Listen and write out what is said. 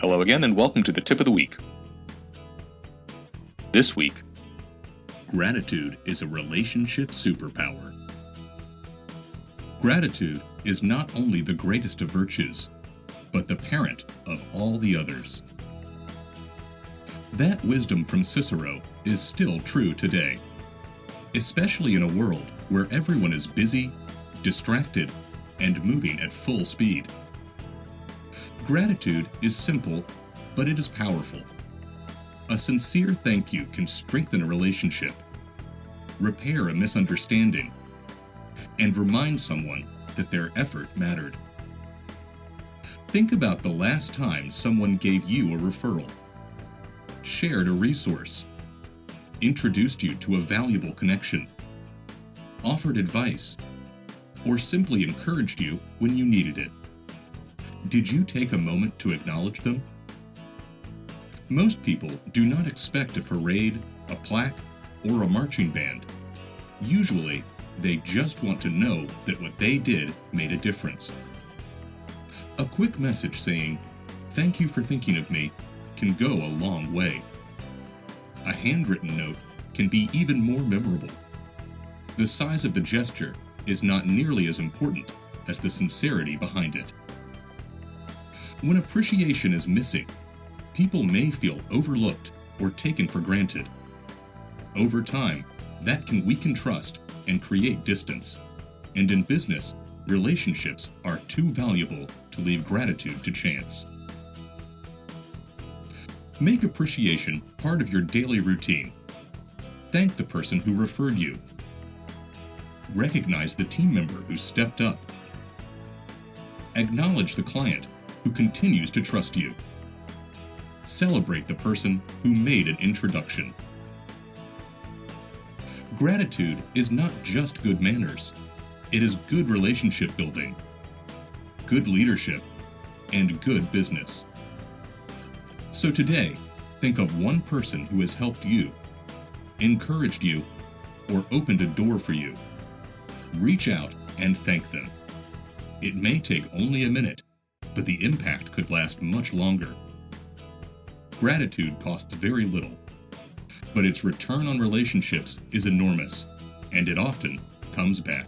Hello again, and welcome to the Tip of the Week. This week, gratitude is a relationship superpower. Gratitude is not only the greatest of virtues, but the parent of all the others. That wisdom from Cicero is still true today, especially in a world where everyone is busy, distracted, and moving at full speed. Gratitude is simple, but it is powerful. A sincere thank you can strengthen a relationship, repair a misunderstanding, and remind someone that their effort mattered. Think about the last time someone gave you a referral, shared a resource, introduced you to a valuable connection, offered advice, or simply encouraged you when you needed it. Did you take a moment to acknowledge them? Most people do not expect a parade, a plaque, or a marching band. Usually, they just want to know that what they did made a difference. A quick message saying, "Thank you for thinking of me," can go a long way. A handwritten note can be even more memorable. The size of the gesture is not nearly as important as the sincerity behind it. When appreciation is missing, people may feel overlooked or taken for granted. Over time, that can weaken trust and create distance. And in business, relationships are too valuable to leave gratitude to chance. Make appreciation part of your daily routine. Thank the person who referred you. Recognize the team member who stepped up. Acknowledge the client who continues to trust you. Celebrate the person who made an introduction. Gratitude is not just good manners. It is good relationship building, good leadership, and good business. So today, think of one person who has helped you, encouraged you, or opened a door for you. Reach out and thank them. It may take only a minute, but the impact could last much longer. Gratitude costs very little, but its return on relationships is enormous, and it often comes back.